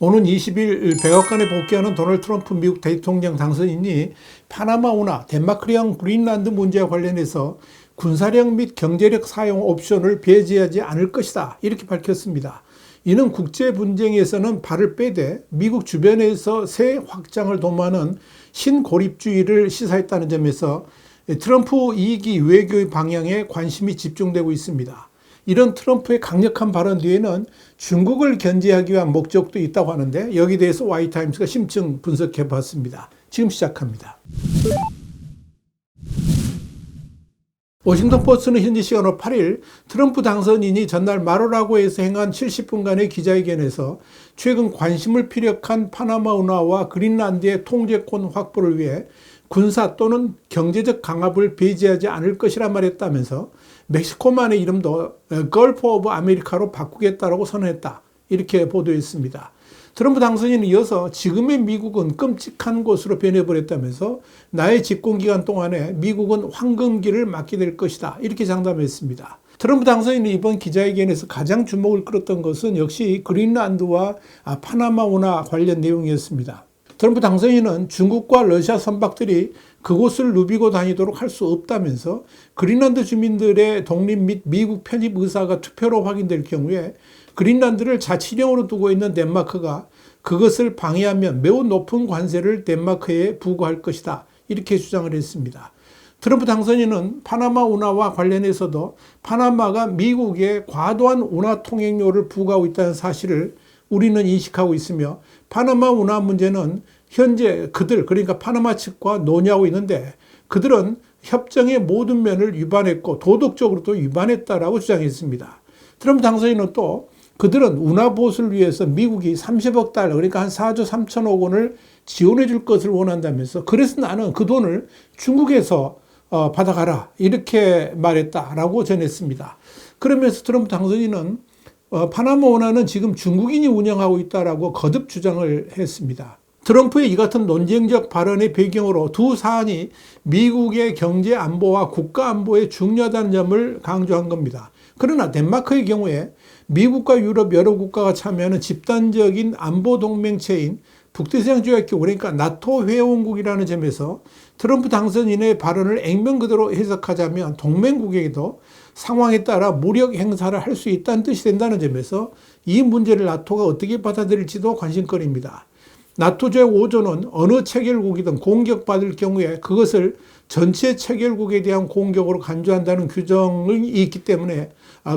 오는 20일 백악관에 복귀하는 도널드 트럼프 미국 대통령 당선인이 파나마 운하, 덴마크령 그린란드 문제와 관련해서 군사력 및 경제력 사용 옵션을 배제하지 않을 것이다, 이렇게 밝혔습니다. 이는 국제 분쟁에서는 발을 빼되 미국 주변에서 새 확장을 도모하는 신고립주의를 시사했다는 점에서 트럼프 2기 외교의 방향에 관심이 집중되고 있습니다. 이런 트럼프의 강력한 발언 뒤에는 중국을 견제하기 위한 목적도 있다고 하는데, 여기에 대해서 와이타임스가 심층 분석해 봤습니다. 지금 시작합니다. 워싱턴 포스트는 현지 시간으로 8일 트럼프 당선인이 전날 마로라고에서 행한 70분간의 기자회견에서 최근 관심을 피력한 파나마 운하와 그린란드의 통제권 확보를 위해 군사 또는 경제적 강압을 배제하지 않을 것이라 말했다면서 멕시코만의 이름도 걸프 오브 아메리카로 바꾸겠다라고 선언했다, 이렇게 보도했습니다. 트럼프 당선인은 이어서 지금의 미국은 끔찍한 곳으로 변해버렸다면서 나의 집권기간 동안에 미국은 황금기를 맞게 될 것이다, 이렇게 장담했습니다. 트럼프 당선인은 이번 기자회견에서 가장 주목을 끌었던 것은 역시 그린란드와 파나마 운하 관련 내용이었습니다. 트럼프 당선인은 중국과 러시아 선박들이 그곳을 누비고 다니도록 할 수 없다면서 그린란드 주민들의 독립 및 미국 편입 의사가 투표로 확인될 경우에 그린란드를 자치령으로 두고 있는 덴마크가 그것을 방해하면 매우 높은 관세를 덴마크에 부과할 것이다, 이렇게 주장을 했습니다. 트럼프 당선인은 파나마 운하와 관련해서도 파나마가 미국에 과도한 운하 통행료를 부과하고 있다는 사실을 우리는 인식하고 있으며, 파나마 운하 문제는 현재 그러니까 파나마 측과 논의하고 있는데, 그들은 협정의 모든 면을 위반했고 도덕적으로도 위반했다라고 주장했습니다. 트럼프 당선인은 또 그들은 운하 보수를 위해서 미국이 30억 달러, 그러니까 한 4조 3천억 원을 지원해 줄 것을 원한다면서, 그래서 나는 그 돈을 중국에서 받아가라, 이렇게 말했다라고 전했습니다. 그러면서 트럼프 당선인은 파나마 운하는 지금 중국인이 운영하고 있다라고 거듭 주장을 했습니다. 트럼프의 이 같은 논쟁적 발언의 배경으로 두 사안이 미국의 경제 안보와 국가 안보에 중요하다는 점을 강조한 겁니다. 그러나 덴마크의 경우에 미국과 유럽 여러 국가가 참여하는 집단적인 안보 동맹체인 북대서양조약기구, 그러니까 나토 회원국이라는 점에서 트럼프 당선인의 발언을 액면 그대로 해석하자면 동맹국에게도 상황에 따라 무력 행사를 할 수 있다는 뜻이 된다는 점에서 이 문제를 나토가 어떻게 받아들일지도 관심거리입니다. 나토 제5조는 어느 체결국이든 공격받을 경우에 그것을 전체 체결국에 대한 공격으로 간주한다는 규정이 있기 때문에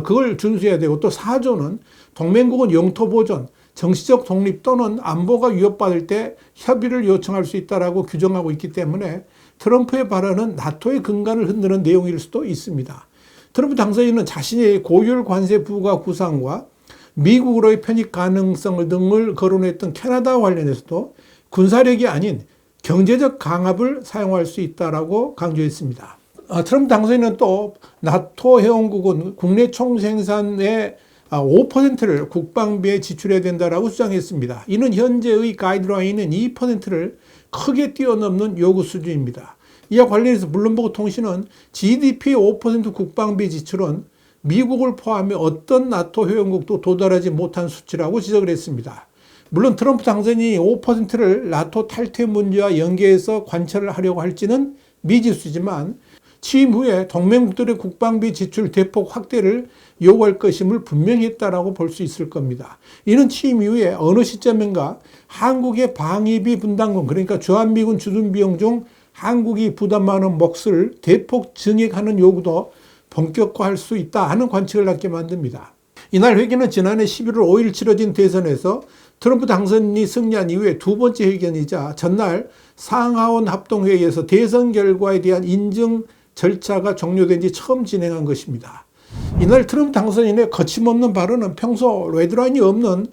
그걸 준수해야 되고, 또 4조는 동맹국은 영토 보존, 정치적 독립 또는 안보가 위협받을 때 협의를 요청할 수 있다라고 규정하고 있기 때문에 트럼프의 발언은 나토의 근간을 흔드는 내용일 수도 있습니다. 트럼프 당선인은 자신의 고율 관세 부과 구상과 미국으로의 편입 가능성 등을 거론했던 캐나다와 관련해서도 군사력이 아닌 경제적 강압을 사용할 수 있다라고 강조했습니다. 트럼프 당선인은 또 나토 회원국은 국내 총생산의 5%를 국방비에 지출해야 된다라고 주장했습니다. 이는 현재의 가이드라인은 2%를 크게 뛰어넘는 요구 수준입니다. 이와 관련해서 블룸버그 통신은 GDP 5% 국방비 지출은 미국을 포함해 어떤 나토 회원국도 도달하지 못한 수치라고 지적을 했습니다. 물론 트럼프 당선인이 5%를 나토 탈퇴 문제와 연계해서 관철을 하려고 할지는 미지수지만, 취임 후에 동맹국들의 국방비 지출 대폭 확대를 요구할 것임을 분명히 했다라고 볼 수 있을 겁니다. 이는 취임 이후에 어느 시점인가 한국의 방위비 분담금, 그러니까 주한미군 주둔비용 중 한국이 부담하는 몫을 대폭 증액하는 요구도 본격화할 수 있다 하는 관측을 갖게 만듭니다. 이날 회견은 지난해 11월 5일 치러진 대선에서 트럼프 당선인이 승리한 이후에 두 번째 회견이자 전날 상하원 합동회의에서 대선 결과에 대한 인증 절차가 종료된 지 처음 진행한 것입니다. 이날 트럼프 당선인의 거침없는 발언은 평소 레드라인이 없는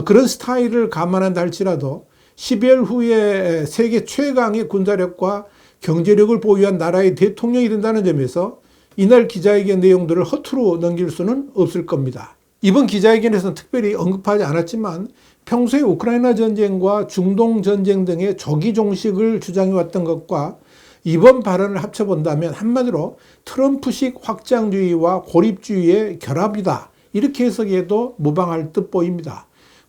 그런 스타일을 감안한다 할지라도 12월 후에 세계 최강의 군사력과 경제력을 보유한 나라의 대통령이 된다는 점에서 이날 기자회견 내용들을 허투루 넘길 수는 없을 겁니다. 이번 기자회견에서는 특별히 언급하지 않았지만 평소에 우크라이나 전쟁과 중동 전쟁 등의 조기 종식을 주장해왔던 것과 이번 발언을 합쳐본다면 한마디로 트럼프식 확장주의와 고립주의의 결합이다, 이렇게 해석해도 무방할 듯 보입니다.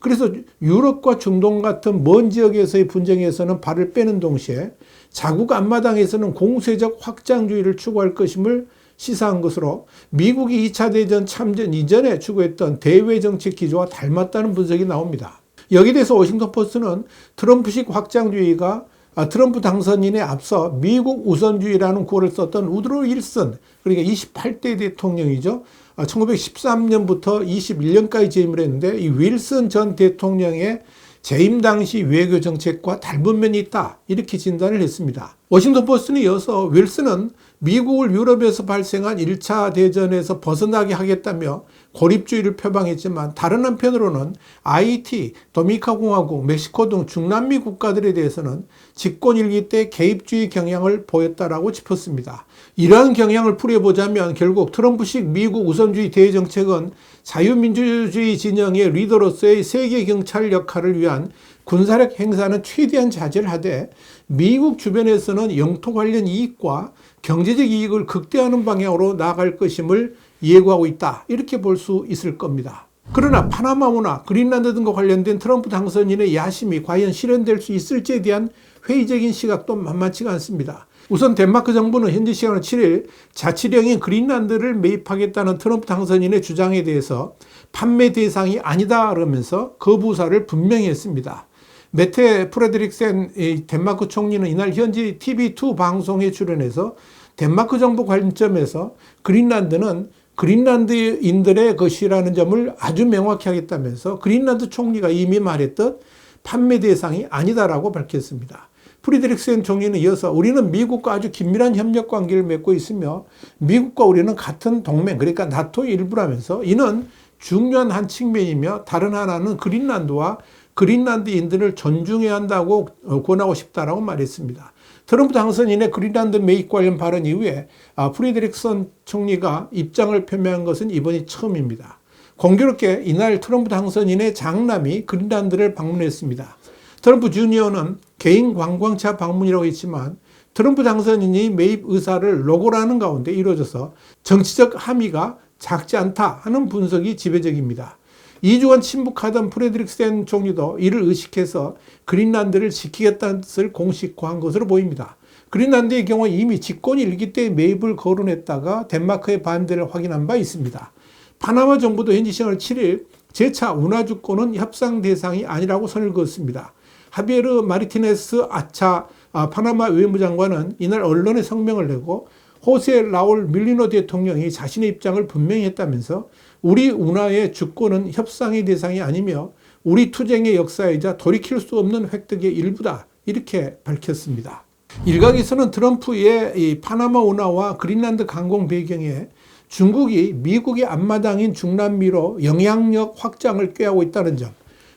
그래서 유럽과 중동 같은 먼 지역에서의 분쟁에서는 발을 빼는 동시에 자국 앞마당에서는 공세적 확장주의를 추구할 것임을 시사한 것으로 미국이 2차 대전 참전 이전에 추구했던 대외 정책 기조와 닮았다는 분석이 나옵니다. 여기에 대해서 워싱턴 포스트는 트럼프식 확장주의가 트럼프 당선인에 앞서 미국 우선주의라는 구호를 썼던 우드로 윌슨, 그러니까 28대 대통령이죠. 1913년부터 21년까지 재임을 했는데 이 윌슨 전 대통령의 재임 당시 외교 정책과 닮은 면이 있다, 이렇게 진단을 했습니다. 워싱턴 포스트는 이어서 윌슨은 미국을 유럽에서 발생한 1차 대전에서 벗어나게 하겠다며 고립주의를 표방했지만 다른 한편으로는 하이티, 도미니카 공화국, 멕시코 등 중남미 국가들에 대해서는 집권 일기 때 개입주의 경향을 보였다라고 짚었습니다. 이러한 경향을 풀이해보자면 결국 트럼프식 미국 우선주의 대정책은 자유민주주의 진영의 리더로서의 세계 경찰 역할을 위한 군사력 행사는 최대한 자제를 하되 미국 주변에서는 영토 관련 이익과 경제적 이익을 극대화하는 방향으로 나아갈 것임을 예고하고 있다, 이렇게 볼 수 있을 겁니다. 그러나 파나마우나 그린란드 등과 관련된 트럼프 당선인의 야심이 과연 실현될 수 있을지에 대한 회의적인 시각도 만만치가 않습니다. 우선 덴마크 정부는 현지 시간으로 7일 자치령인 그린란드를 매입하겠다는 트럼프 당선인의 주장에 대해서 판매 대상이 아니다 그러면서 거부 의사를 분명히 했습니다. 메테 프레드릭센 덴마크 총리는 이날 현지 TV2 방송에 출연해서 덴마크 정부 관점에서 그린란드는 그린란드인들의 것이라는 점을 아주 명확히 하겠다면서 그린란드 총리가 이미 말했듯 판매 대상이 아니다라고 밝혔습니다. 프리드릭센 총리는 이어서 우리는 미국과 아주 긴밀한 협력 관계를 맺고 있으며 미국과 우리는 같은 동맹, 그러니까 나토의 일부라면서 이는 중요한 한 측면이며 다른 하나는 그린란드와 그린란드인들을 존중해야 한다고 권하고 싶다라고 말했습니다. 트럼프 당선인의 그린란드 매입 관련 발언 이후에 프리드릭슨 총리가 입장을 표명한 것은 이번이 처음입니다. 공교롭게 이날 트럼프 당선인의 장남이 그린란드를 방문했습니다. 트럼프 주니어는 개인 관광차 방문이라고 했지만 트럼프 당선인이 매입 의사를 로고라는 가운데 이루어져서 정치적 함의가 작지 않다 하는 분석이 지배적입니다. 2주간 침묵하던 프레드릭센 총리도 이를 의식해서 그린란드를 지키겠다는 뜻을 공식화한 것으로 보입니다. 그린란드의 경우 이미 집권 일기 때 매입을 거론했다가 덴마크의 반대를 확인한 바 있습니다. 파나마 정부도 현지 시간 7일 재차 운하 주권은 협상 대상이 아니라고 선을 그었습니다. 하비에르 마르티네스 아차 파나마 외무장관은 이날 언론에 성명을 내고 호세 라울 밀리노 대통령이 자신의 입장을 분명히 했다면서 우리 운하의 주권은 협상의 대상이 아니며 우리 투쟁의 역사이자 돌이킬 수 없는 획득의 일부다, 이렇게 밝혔습니다. 일각에서는 트럼프의 이 파나마 운하와 그린란드 강공 배경에 중국이 미국의 앞마당인 중남미로 영향력 확장을 꾀하고 있다는 점,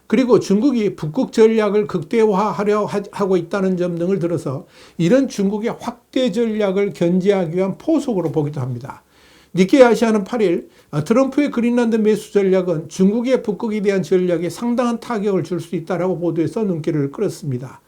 그리고 중국이 북극 전략을 극대화하려 하고 있다는 점 등을 들어서 이런 중국의 확대 전략을 견제하기 위한 포석으로 보기도 합니다. 니케이 아시아는 8일 트럼프의 그린란드 매수 전략은 중국의 북극에 대한 전략에 상당한 타격을 줄 수 있다라고 보도해서 눈길을 끌었습니다.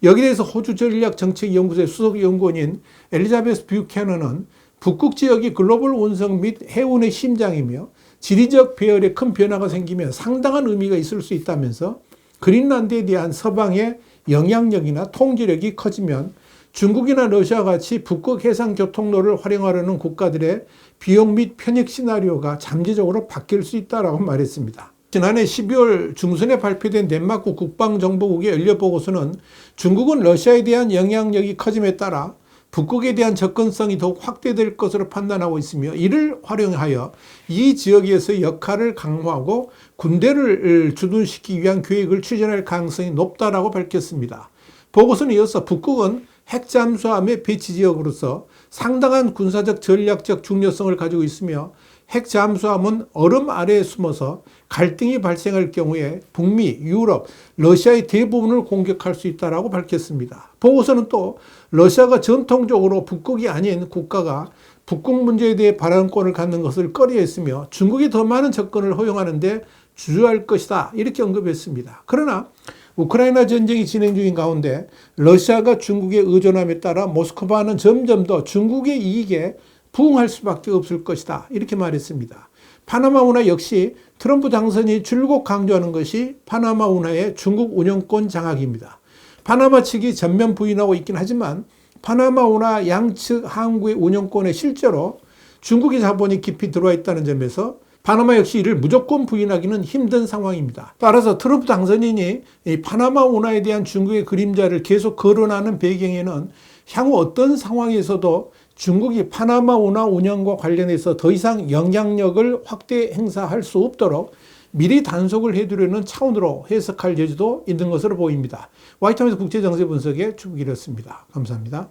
여기에 대해서 호주 전략정책연구소의 수석 연구원인 엘리자베스 뷰캐넌은 북극 지역이 글로벌 운송 및 해운의 심장이며 지리적 배열에 큰 변화가 생기면 상당한 의미가 있을 수 있다면서 그린란드에 대한 서방의 영향력이나 통제력이 커지면 중국이나 러시아와 같이 북극 해상 교통로를 활용하려는 국가들의 비용 및 편익 시나리오가 잠재적으로 바뀔 수 있다라고 말했습니다. 지난해 12월 중순에 발표된 덴마크 국방정보국의 연료보고서는 중국은 러시아에 대한 영향력이 커짐에 따라 북극에 대한 접근성이 더욱 확대될 것으로 판단하고 있으며 이를 활용하여 이 지역에서의 역할을 강화하고 군대를 주둔시키기 위한 계획을 추진할 가능성이 높다라고 밝혔습니다. 보고서는 이어서 북극은 핵잠수함의 배치 지역으로서 상당한 군사적 전략적 중요성을 가지고 있으며 핵잠수함은 얼음 아래에 숨어서 갈등이 발생할 경우에 북미, 유럽, 러시아의 대부분을 공격할 수 있다고 밝혔습니다. 보고서는 또 러시아가 전통적으로 북극이 아닌 국가가 북극 문제에 대해 발언권을 갖는 것을 꺼려했으며 중국이 더 많은 접근을 허용하는 데 주저할 것이다, 이렇게 언급했습니다. 그러나 우크라이나 전쟁이 진행 중인 가운데 러시아가 중국에 의존함에 따라 모스크바는 점점 더 중국의 이익에 부응할 수밖에 없을 것이다, 이렇게 말했습니다. 파나마 운하 역시 트럼프 당선인이 줄곧 강조하는 것이 파나마 운하의 중국 운영권 장악입니다. 파나마 측이 전면 부인하고 있긴 하지만 파나마 운하 양측 항구의 운영권에 실제로 중국의 자본이 깊이 들어와 있다는 점에서 파나마 역시 이를 무조건 부인하기는 힘든 상황입니다. 따라서 트럼프 당선인이 이 파나마 운하에 대한 중국의 그림자를 계속 거론하는 배경에는 향후 어떤 상황에서도 중국이 파나마 운하 운영과 관련해서 더 이상 영향력을 확대 행사할 수 없도록 미리 단속을 해두려는 차원으로 해석할 여지도 있는 것으로 보입니다. 화이트하우스 국제정세 분석의 추국이었습니다. 감사합니다.